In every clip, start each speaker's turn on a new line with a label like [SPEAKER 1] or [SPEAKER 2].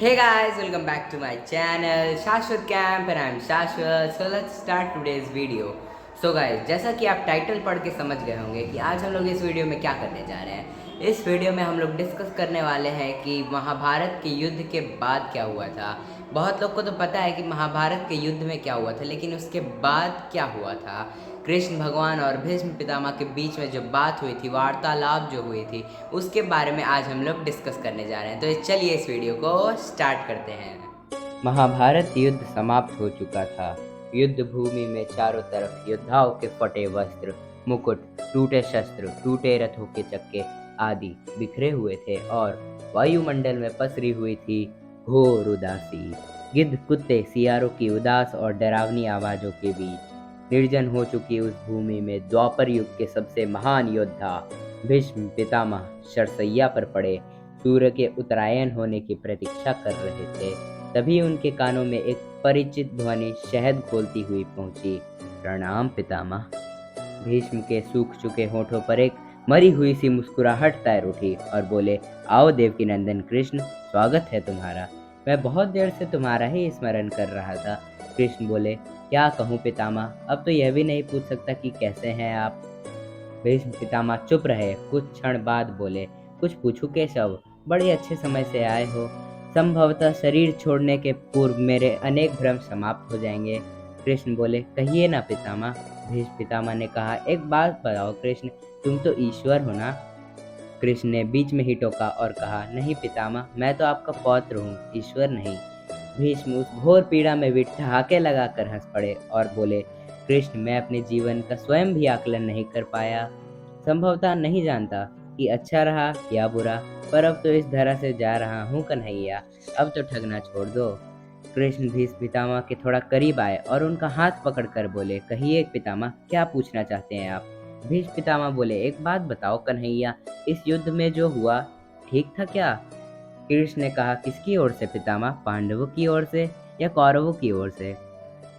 [SPEAKER 1] Hey guys, welcome back to my channel Shashwat Camp and I'm Shashwat. So let's start today's video. So guys, जैसा कि आप title पढ़ के समझ गए होंगे कि आज हम लोग इस वीडियो में क्या करने जा रहे हैं। इस वीडियो में हम लोग डिस्कस करने वाले हैं कि महाभारत के युद्ध के बाद क्या हुआ था। बहुत लोग को तो पता है कि महाभारत के युद्ध में क्या हुआ था, लेकिन उसके बाद क्या हुआ था। कृष्ण भगवान और भीष्म पितामह के बीच में जो बात हुई थी, वार्तालाप जो हुई थी, उसके बारे में आज हम लोग डिस्कस करने जा रहे हैं। तो चलिए इस वीडियो को स्टार्ट करते हैं। महाभारत युद्ध समाप्त हो चुका था। युद्ध भूमि में चारों तरफ योद्धाओं के फटे वस्त्र, मुकुट, टूटे शस्त्र, टूटे रथों के चक्के आदि बिखरे हुए थे और वायुमंडल में पसरी हुई थी घोर उदासी। गिद्ध, कुत्ते, सियारों की उदास और डरावनी आवाजों के बीच निर्जन हो चुकी उस भूमि में द्वापर युग के सबसे महान योद्धा भीष्म पितामह शरशैया पर पड़े सूर्य के उत्तरायण होने की प्रतीक्षा कर रहे थे। तभी उनके कानों में एक परिचित ध्वनि शहद खोलती हुई पहुंची। प्रणाम पितामह। भीष्म के सूख चुके होठों पर एक मरी हुई सी मुस्कुराहट तैर उठी और बोले, आओ देवकी नंदन कृष्ण, स्वागत है तुम्हारा। मैं बहुत देर से तुम्हारा ही स्मरण कर रहा था। कृष्ण बोले, क्या कहूँ पितामह, अब तो यह भी नहीं पूछ सकता कि कैसे हैं आप। भीष्म पितामह चुप रहे। कुछ क्षण बाद बोले, कुछ पूछूं केशव, बड़े अच्छे समय से आए हो। संभवतः शरीर छोड़ने के पूर्व मेरे अनेक भ्रम समाप्त हो जाएंगे। कृष्ण बोले, कहिए ना पितामह। भीष्म पितामह ने कहा, एक बात बताओ कृष्ण, तुम तो ईश्वर हो ना। कृष्ण ने बीच में ही टोका और कहा, नहीं पितामह, मैं तो आपका पौत्र हूँ, ईश्वर नहीं। भीष्म उस घोर पीड़ा में भी ठहाके लगाकर हंस पड़े और बोले, कृष्ण, मैं अपने जीवन का स्वयं भी आकलन नहीं कर पाया। संभवतः नहीं जानता कि अच्छा रहा या बुरा, पर अब तो इस धरा से जा रहा हूँ कन्हैया, अब तो ठगना छोड़ दो। कृष्ण भीष्म पितामह के थोड़ा करीब आए और उनका हाथ पकड़कर बोले, कहिए पितामह, क्या पूछना चाहते हैं आप। भीष्म पितामह बोले, एक बात बताओ कन्हैया, इस युद्ध में जो हुआ ठीक था क्या। कृष्ण ने कहा, किसकी ओर से पितामह, पांडवों की ओर से या कौरवों की ओर से।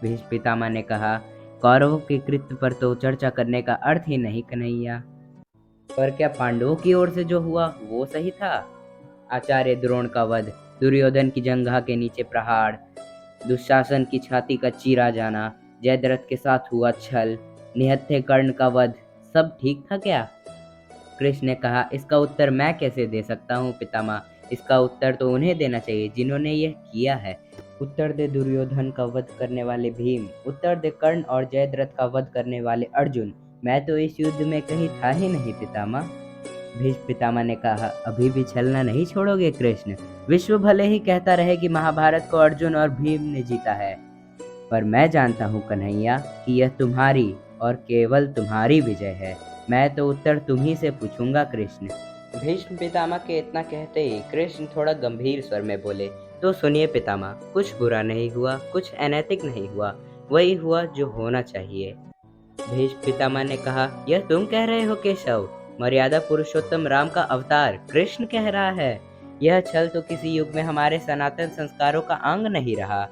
[SPEAKER 1] भीष्म पितामह ने कहा, कौरवों के कृत्य पर तो चर्चा करने का अर्थ ही नहीं कन्हैया, पर क्या पांडवों की ओर से जो हुआ वो सही था। आचार्य द्रोण का वध, दुर्योधन की जंघा के नीचे प्रहार, दुशासन की छाती का चीरा जाना, जयद्रथ के साथ हुआ छल, निहत्थे कर्ण का वध, सब ठीक था क्या। कृष्ण ने कहा, इसका उत्तर मैं कैसे दे सकता हूँ पितामह, इसका उत्तर तो उन्हें देना चाहिए जिन्होंने यह किया है। उत्तर दे दुर्योधन का वध करने वाले भीम, उत्तर दे कर्ण और जयद्रथ का वध करने वाले अर्जुन। मैं तो इस युद्ध में कहीं था ही नहीं पितामह। भीष्म पितामह ने कहा, अभी भी छलना नहीं छोड़ोगे कृष्ण। विश्व भले ही कहता रहे कि महाभारत को अर्जुन और भीम ने जीता है, पर मैं जानता हूँ कन्हैया कि यह तुम्हारी और केवल तुम्हारी विजय है। मैं तो उत्तर तुम्ही से पूछूंगा कृष्ण। भीष्म पितामह के इतना कहते ही कृष्ण थोड़ा गंभीर स्वर में बोले, तो सुनिए पितामह, कुछ बुरा नहीं हुआ, कुछ अनैतिक नहीं हुआ, वही हुआ जो होना चाहिए। भीष्म पितामह ने कहा, यह तुम कह रहे हो केशव, मर्यादा पुरुषोत्तम राम का अवतार कृष्ण कह रहा है। यह छल तो किसी युग में हमारे सनातन संस्कारों का अंग नहीं रहा,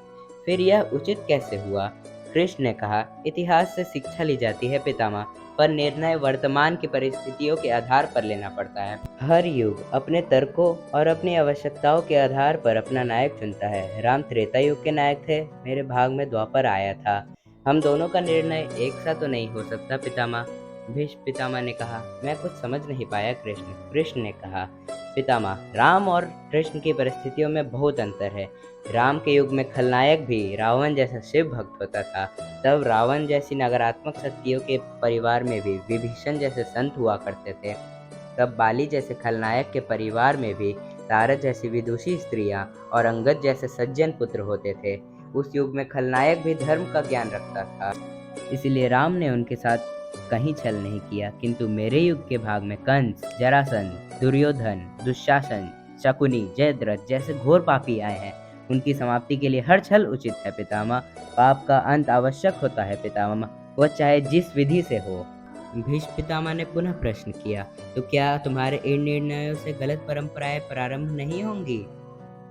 [SPEAKER 1] फिर यह उचित कैसे हुआ। कृष्ण ने कहा, इतिहास से शिक्षा ली जाती है पितामह, पर निर्णय वर्तमान की परिस्थितियों के आधार पर लेना पड़ता है। हर युग अपने तर्कों और अपनी आवश्यकताओं के आधार पर अपना नायक चुनता है। राम त्रेता युग के नायक थे, मेरे भाग में द्वापर आया था। हम दोनों का निर्णय एक सा तो नहीं हो सकता पितामह। भीष्म पितामह ने कहा, मैं कुछ समझ नहीं पाया कृष्ण। कृष्ण ने कहा, पितामह, राम और कृष्ण की परिस्थितियों में बहुत अंतर है। राम के युग में खलनायक भी रावण जैसा शिव भक्त होता था, तब रावण जैसी नकारात्मक शक्तियों के परिवार में भी विभीषण जैसे संत हुआ करते थे। तब बाली जैसे खलनायक के परिवार में भी तारा जैसी विदुषी स्त्रियां और अंगद जैसे सज्जन पुत्र होते थे। उस युग में खलनायक भी धर्म का ज्ञान रखता था, इसलिए राम ने उनके साथ कहीं छल नहीं किया। किंतु मेरे युग के भाग में कंस, जरासंध, दुर्योधन, दुशासन, शकुनी, जयद्रथ जैसे घोर पापी आए हैं। उनकी समाप्ति के लिए हर छल उचित है पितामह। पाप का अंत आवश्यक होता है पितामह, वह चाहे जिस विधि से हो। भीष्म पितामह ने पुनः प्रश्न किया, तो क्या तुम्हारे इन निर्णयों से गलत परंपराएं प्रारंभ नहीं होंगी।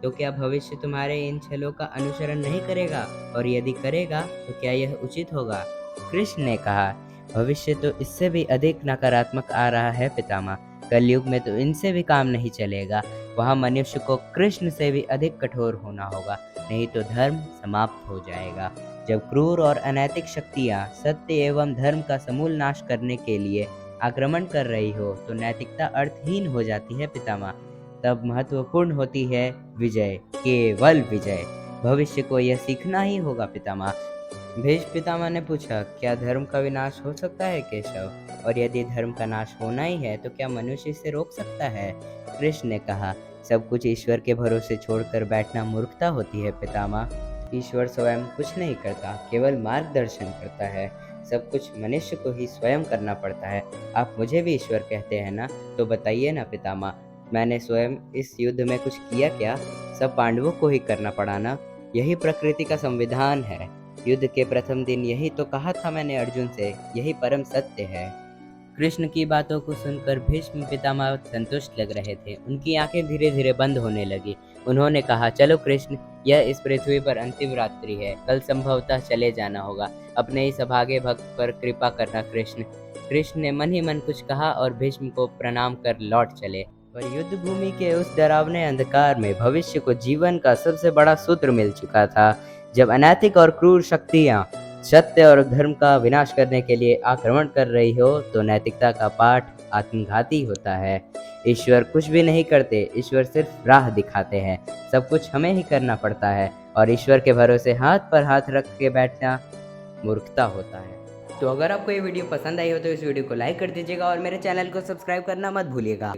[SPEAKER 1] तो क्या भविष्य तुम्हारे इन छलों का अनुसरण नहीं करेगा, और यदि करेगा तो क्या यह उचित होगा। कृष्ण ने कहा, भविष्य तो इससे भी अधिक नकारात्मक आ रहा है पितामह। कलयुग में तो इनसे भी काम नहीं चलेगा। वहाँ मनुष्य को कृष्ण से भी अधिक कठोर होना होगा, नहीं तो धर्म समाप्त हो जाएगा। जब क्रूर और अनैतिक शक्तियाँ सत्य एवं धर्म का समूल नाश करने के लिए आक्रमण कर रही हो तो नैतिकता अर्थहीन हो जाती है पितामह। तब महत्वपूर्ण होती है विजय, केवल विजय। भविष्य को यह सीखना ही होगा पितामह। भीष्म पितामह ने पूछा, क्या धर्म का विनाश हो सकता है केशव? और यदि धर्म का नाश होना ही है तो क्या मनुष्य इसे रोक सकता है? कृष्ण ने कहा, सब कुछ ईश्वर के भरोसे छोड़कर बैठना मूर्खता होती है पितामह। ईश्वर स्वयं कुछ नहीं करता, केवल मार्गदर्शन करता है। सब कुछ मनुष्य को ही स्वयं करना पड़ता है। आप मुझे भी ईश्वर कहते हैं ना, तो बताइए ना पितामह, मैंने स्वयं इस युद्ध में कुछ किया क्या? सब पांडवों को ही करना पड़ा ना। यही प्रकृति का संविधान है। युद्ध के प्रथम दिन यही तो कहा था मैंने अर्जुन से, यही परम सत्य है। कृष्ण की बातों को सुनकर भीष्म पितामह संतुष्ट लग रहे थे। उनकी आंखें धीरे धीरे बंद होने लगी। उन्होंने कहा, चलो कृष्ण, यह इस पृथ्वी पर अंतिम रात्रि है, कल संभवतः चले जाना होगा। अपने इस अभागे भक्त पर कृपा करना कृष्ण। कृष्ण ने मन ही मन कुछ कहा और भीष्म को प्रणाम कर लौट चले। पर युद्ध भूमि के उस डरावने अंधकार में भविष्य को जीवन का सबसे बड़ा सूत्र मिल चुका था। जब अनैतिक और क्रूर शक्तियां सत्य और धर्म का विनाश करने के लिए आक्रमण कर रही हो तो नैतिकता का पाठ आत्मघाती होता है। ईश्वर कुछ भी नहीं करते, ईश्वर सिर्फ राह दिखाते हैं। सब कुछ हमें ही करना पड़ता है और ईश्वर के भरोसे हाथ पर हाथ रख के बैठना मूर्खता होता है। तो अगर आपको ये वीडियो पसंद आई हो तो इस वीडियो को लाइक कर दीजिएगा और मेरे चैनल को सब्सक्राइब करना मत भूलिएगा।